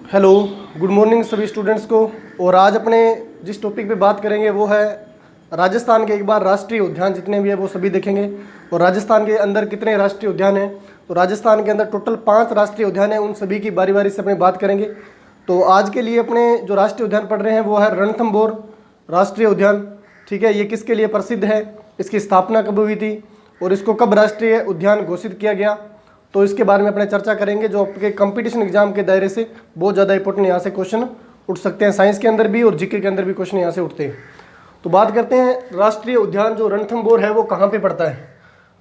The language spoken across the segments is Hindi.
हेलो, गुड मॉर्निंग सभी स्टूडेंट्स को। और आज अपने जिस टॉपिक पे बात करेंगे वो है राजस्थान के। एक बार राष्ट्रीय उद्यान जितने भी है वो सभी देखेंगे। और राजस्थान के अंदर कितने राष्ट्रीय उद्यान हैं, तो राजस्थान के अंदर टोटल 5 राष्ट्रीय उद्यान हैं। उन सभी की बारी बारी से अपने बात करेंगे। तो आज के लिए अपने जो राष्ट्रीय उद्यान पढ़ रहे हैं वो है रणथंभौर राष्ट्रीय उद्यान। ठीक है, ये किसके लिए प्रसिद्ध है, इसकी स्थापना कब हुई थी और इसको कब राष्ट्रीय उद्यान घोषित किया गया, तो इसके बारे में अपने चर्चा करेंगे। जो आपके कंपटीशन एग्जाम के दायरे से बहुत ज़्यादा इंपॉर्टेंट यहाँ से क्वेश्चन उठ सकते हैं, साइंस के अंदर भी और जीके के अंदर भी क्वेश्चन यहाँ से उठते हैं। तो बात करते हैं राष्ट्रीय उद्यान जो रणथंभौर है वो कहाँ पे पड़ता है।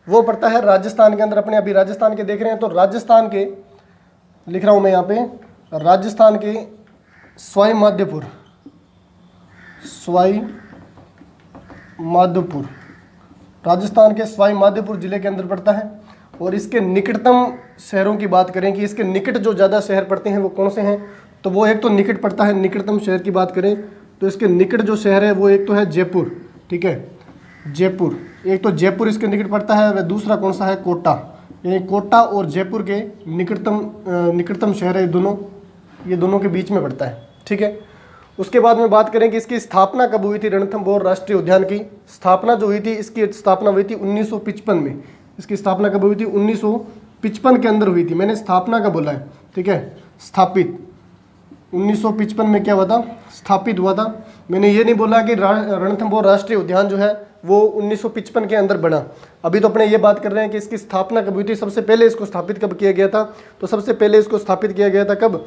वो पड़ता है राजस्थान के अंदर। अपने अभी राजस्थान के देख रहे हैं, तो राजस्थान के लिख रहा हूँ मैं यहाँ पे, राजस्थान के सवाई माधोपुर, राजस्थान के सवाई माधोपुर जिले के अंदर पड़ता है। और इसके निकटतम शहरों की बात करें कि इसके निकट जो ज़्यादा शहर पड़ते हैं वो कौन से हैं, तो वो एक तो निकट पड़ता है। निकटतम शहर की बात करें तो इसके निकट जो शहर है वो एक तो है जयपुर। ठीक है, जयपुर, एक तो जयपुर इसके निकट पड़ता है। वह दूसरा कौन सा है, कोटा। यानी कोटा और जयपुर के निकटतम शहर है ये दोनों के बीच में पड़ता है। ठीक है, उसके बाद में बात करें कि इसकी स्थापना कब हुई थी। रणथंभौर राष्ट्रीय उद्यान की स्थापना जो हुई थी, इसकी स्थापना हुई थी 1955 में। इसकी स्थापना कब हुई थी, 1955 के अंदर हुई थी। मैंने स्थापना का बोला है, ठीक है, स्थापित 1955 में क्या हुआ था, स्थापित हुआ था। मैंने ये नहीं बोला कि रणथंभौर राष्ट्रीय उद्यान जो है वो 1955 के अंदर बना। अभी तो अपने ये बात कर रहे हैं कि इसकी स्थापना कब हुई थी, सबसे पहले इसको स्थापित कब किया गया था। तो सबसे पहले इसको स्थापित किया गया था कब,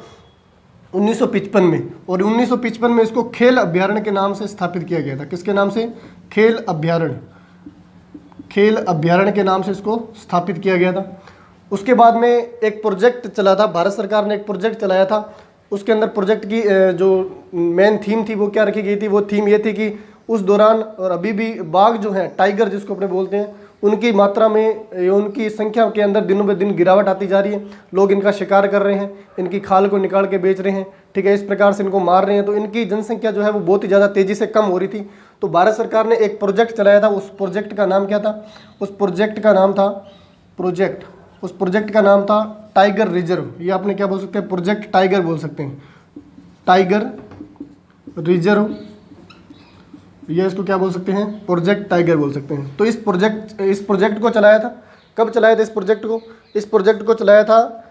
1955 में। और 1955 में इसको खेल अभ्यारण्य के नाम से स्थापित किया गया था। किसके नाम से, खेल अभ्यारण्य के नाम से इसको स्थापित किया गया था। उसके बाद में एक प्रोजेक्ट चला था, भारत सरकार ने एक प्रोजेक्ट चलाया था। उसके अंदर प्रोजेक्ट की जो मेन थीम थी वो क्या रखी गई थी, वो थीम ये थी कि उस दौरान और अभी भी बाघ जो हैं, टाइगर जिसको अपने बोलते हैं, उनकी मात्रा में, उनकी संख्या के अंदर दिनों ब दिन गिरावट आती जा रही है। लोग इनका शिकार कर रहे हैं, इनकी खाल को निकाल के बेच रहे हैं। ठीक है, इस प्रकार से इनको मार रहे हैं। तो इनकी जनसंख्या जो है वो बहुत ही ज़्यादा तेज़ी से कम हो रही थी। तो भारत सरकार ने एक प्रोजेक्ट चलाया था। उस प्रोजेक्ट का नाम क्या था, उस प्रोजेक्ट का नाम था टाइगर रिजर्व। ये आपने क्या बोल सकते हैं, प्रोजेक्ट टाइगर बोल सकते हैं, टाइगर रिजर्व। ये इसको क्या बोल सकते हैं, प्रोजेक्ट टाइगर बोल सकते हैं। तो इस प्रोजेक्ट को चलाया था। कब चलाया था इस प्रोजेक्ट को चलाया था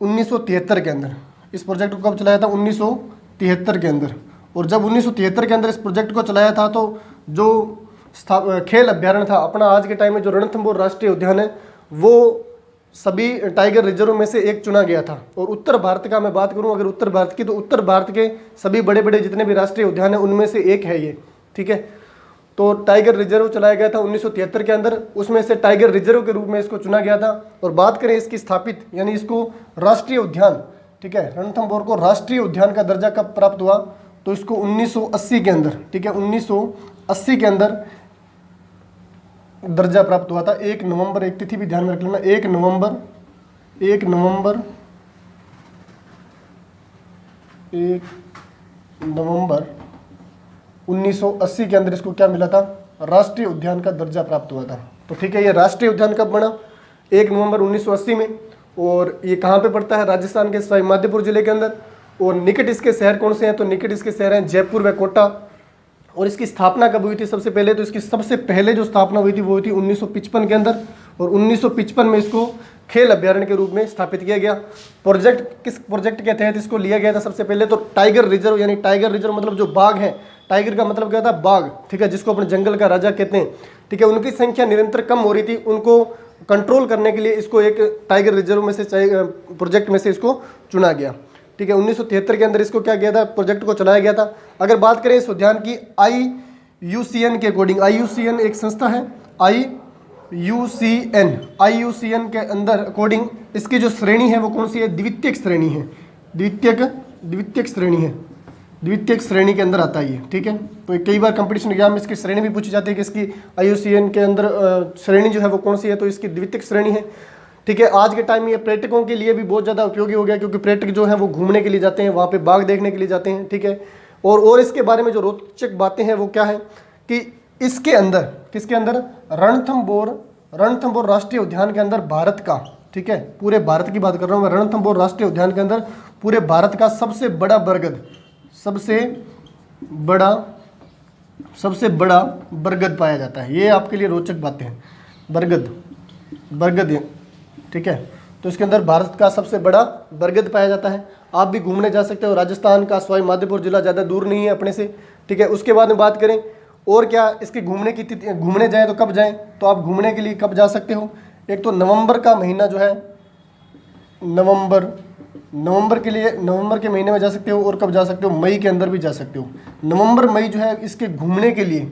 1973 के अंदर। इस प्रोजेक्ट को कब चलाया था, 1973 के अंदर। और जब 1973 के अंदर इस प्रोजेक्ट को चलाया था तो जो खेल अभ्यारण्य था अपना, आज के टाइम में जो रणथंभौर राष्ट्रीय उद्यान है वो सभी टाइगर रिजर्व में से एक चुना गया था। और उत्तर भारत का मैं बात करूं, अगर उत्तर भारत की, तो उत्तर भारत के सभी बड़े बड़े जितने भी राष्ट्रीय उद्यान हैं उनमें से एक है ये। ठीक है, तो टाइगर रिजर्व चलाया गया था 1973 के अंदर। उसमें से टाइगर रिजर्व के रूप में इसको चुना गया था। और बात करें इसकी स्थापित, यानी इसको राष्ट्रीय उद्यान, ठीक है, रणथंभौर को राष्ट्रीय उद्यान का दर्जा कब प्राप्त हुआ, तो इसको 1980 के अंदर, ठीक है, 1980 के अंदर दर्जा प्राप्त हुआ था। 1 नवंबर, एक तिथि भी ध्यान में रख लेना, 1 नवंबर 1980 के अंदर इसको क्या मिला था, राष्ट्रीय उद्यान का दर्जा प्राप्त हुआ था। तो ठीक है, ये राष्ट्रीय उद्यान कब बना, 1 नवंबर 1980 में। और ये कहाँ पे पड़ता है, राजस्थान के सवाई माधोपुर जिले के अंदर। और निकट इसके शहर कौन से हैं, तो निकट इसके शहर हैं जयपुर व कोटा। और इसकी स्थापना कब हुई थी, सबसे पहले तो इसकी सबसे पहले जो स्थापना हुई थी वो हुई थी 1955 के अंदर। और 1955 में इसको खेल अभ्यारण्य के रूप में स्थापित किया गया। किस प्रोजेक्ट के तहत इसको लिया गया था, सबसे पहले तो टाइगर रिजर्व, यानी टाइगर रिजर्व मतलब जो बाघ है, टाइगर का मतलब क्या था, बाघ। ठीक है, जिसको अपने जंगल का राजा कहते हैं। ठीक है, उनकी संख्या निरंतर कम हो रही थी, उनको कंट्रोल करने के लिए इसको एक टाइगर रिजर्व में से प्रोजेक्ट में से इसको चुना गया। ठीक है, 1973 के अंदर इसको क्या किया था, प्रोजेक्ट को चलाया गया था। अगर बात करें इस उद्यान की IUCN के अकॉर्डिंग, IUCN एक संस्था है, IUCN के अंदर अकॉर्डिंग इसकी जो श्रेणी है वो कौन सी है, द्वितीयक श्रेणी है। द्वितीयक श्रेणी के अंदर आता है ये। ठीक है, तो कई बार कंपटीशन एग्जाम में इसकी श्रेणी भी पूछी जाती है कि इसकी IUCN के अंदर श्रेणी जो है वो कौन सी है, तो इसकी द्वितीयक श्रेणी है। ठीक है, आज के टाइम में ये पर्यटकों के लिए भी बहुत ज़्यादा उपयोगी हो गया, क्योंकि पर्यटक जो हैं वो घूमने के लिए जाते हैं, वहाँ पे बाघ देखने के लिए जाते हैं। ठीक है, और इसके बारे में जो रोचक बातें हैं वो क्या है कि इसके अंदर, किसके अंदर, रणथंभौर राष्ट्रीय उद्यान के अंदर भारत का, ठीक है, पूरे भारत की बात कर रहा हूँ मैं, रणथंभौर राष्ट्रीय उद्यान के अंदर पूरे भारत का सबसे बड़ा बरगद, सबसे बड़ा बरगद पाया जाता है। ये आपके लिए रोचक बातें हैं। बरगद ये, ठीक है। तो इसके अंदर भारत का सबसे बड़ा बरगद पाया जाता है। आप भी घूमने जा सकते हो, राजस्थान का सवाई माधोपुर जिला ज़्यादा दूर नहीं है अपने से, ठीक है। उसके बाद में बात करें और क्या इसके घूमने जाएं तो कब जाएं, तो आप घूमने के लिए कब जा सकते हो, एक तो नवंबर का महीना जो है, नवंबर के महीने में जा सकते हो, और कब जा सकते हो, मई के अंदर भी जा सकते हो। नवंबर मई जो है इसके घूमने के लिए,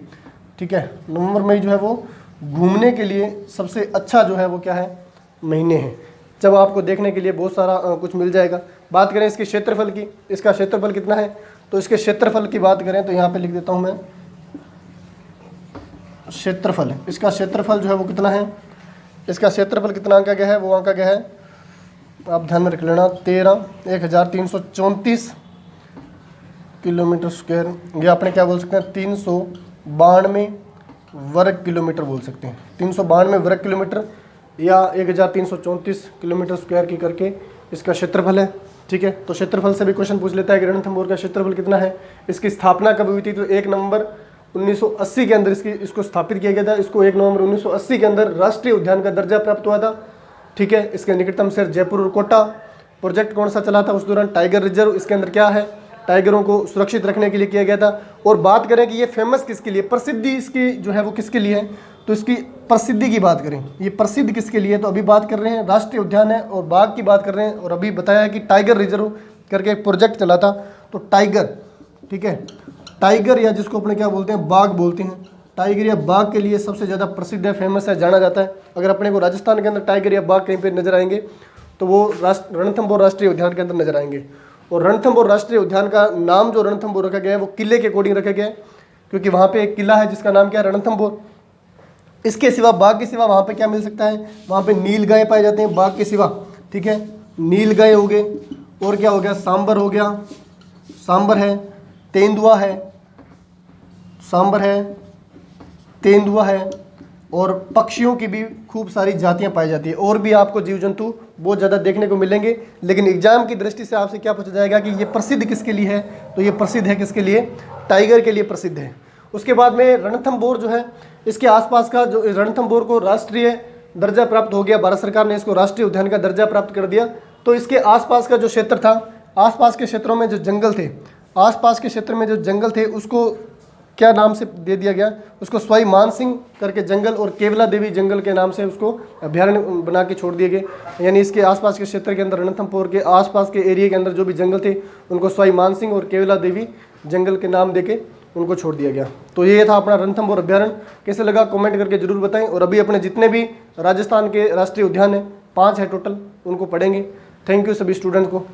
ठीक है, नवंबर मई जो है वो घूमने के लिए सबसे अच्छा जो है वो क्या है, महीने हैं, जब आपको देखने के लिए बहुत सारा कुछ मिल जाएगा। बात करें इसके क्षेत्रफल की, इसका क्षेत्रफल कितना है, तो इसके क्षेत्रफल की बात करें तो यहाँ पे लिख देता हूँ मैं, क्षेत्रफल, इसका क्षेत्रफल जो है वो कितना है, इसका क्षेत्रफल कितना आंका गया है, वो आंका गया है, आप ध्यान में रख लेना, 13,1334 किलोमीटर स्क्वायर, या अपने क्या बोल सकते हैं, 392 वर्ग किलोमीटर बोल सकते हैं, 392 वर्ग किलोमीटर या 1334 किलोमीटर स्क्वायर की करके इसका क्षेत्रफल है, ठीक है। तो क्षेत्रफल से भी क्वेश्चन पूछ लेता है कि रणथंभौर का क्षेत्रफल कितना है। इसकी स्थापना कब हुई थी, तो 1 नवंबर 1980 के अंदर इसको स्थापित किया गया था। इसको 1 नवंबर 1980 के अंदर राष्ट्रीय उद्यान का दर्जा प्राप्त हुआ था, ठीक है। इसके निकटतम शहर जयपुर और कोटा। प्रोजेक्ट कौन सा चला था उस दौरान, टाइगर रिजर्व। इसके अंदर क्या है, टाइगरों को सुरक्षित रखने के लिए किया गया था। और बात करें कि ये फेमस किसके लिए, प्रसिद्धि इसकी जो है वो किसके लिए है, तो इसकी प्रसिद्धि की बात करें, ये प्रसिद्ध किसके लिए है, तो अभी बात कर रहे हैं राष्ट्रीय उद्यान है और बाघ की बात कर रहे हैं। और अभी बताया है कि टाइगर रिजर्व करके एक प्रोजेक्ट चला था, तो टाइगर, ठीक है, टाइगर या जिसको अपने क्या बोलते हैं, बाघ बोलते हैं, टाइगर या बाघ के लिए सबसे ज़्यादा प्रसिद्ध है, फेमस है, जाना जाता है। अगर अपने को राजस्थान के अंदर टाइगर या बाघ कहीं पर नजर आएंगे तो वो रणथंभौर राष्ट्रीय उद्यान के अंदर नजर आएंगे। और रणथंभौर राष्ट्रीय उद्यान का नाम जो रणथंभौर रखा गया है वो किले के अकॉर्डिंग रखा गया है, क्योंकि वहाँ पे एक किला है जिसका नाम क्या है, रणथंभौर। इसके सिवा, बाघ के सिवा वहाँ पे क्या मिल सकता है, वहाँ पे नील गाय पाए जाते हैं बाघ के सिवा, ठीक है, नील गाय हो गए, और क्या हो गया, सांबर हो गया, सांबर है, तेंदुआ है, सांबर है, तेंदुआ है, और पक्षियों की भी खूब सारी जातियां पाई जाती है। और भी आपको जीव जंतु बहुत ज़्यादा देखने को मिलेंगे, लेकिन एग्जाम की दृष्टि से आपसे क्या पूछा जाएगा कि ये प्रसिद्ध किसके लिए है, तो ये प्रसिद्ध है किसके लिए, टाइगर के लिए प्रसिद्ध है। उसके बाद में रणथंभौर जो है, इसके आसपास का जो रणथंभौर को राष्ट्रीय दर्जा प्राप्त हो गया, भारत सरकार ने इसको राष्ट्रीय उद्यान का दर्जा प्राप्त कर दिया। तो इसके आसपास का जो क्षेत्र था, आसपास के क्षेत्रों में जो जंगल थे, आसपास के क्षेत्र में जो जंगल थे उसको क्या नाम से दे दिया गया, उसको सवाई मानसिंह करके जंगल और केवला देवी जंगल के नाम से उसको अभ्यारण्य बना के छोड़ दिए गए। यानी इसके आसपास के क्षेत्र के अंदर, रणथंभौर के आसपास के एरिया के अंदर जो भी जंगल थे उनको सवाई मानसिंह और केवला देवी जंगल के नाम देके उनको छोड़ दिया गया। तो ये था अपना रणथंभौर अभ्यारण्य। कैसे लगा कमेंट करके जरूर बताएं। और अभी अपने जितने भी राजस्थान के राष्ट्रीय उद्यान हैं, 5 है टोटल, उनको पढ़ेंगे। थैंक यू सभी स्टूडेंट्स को।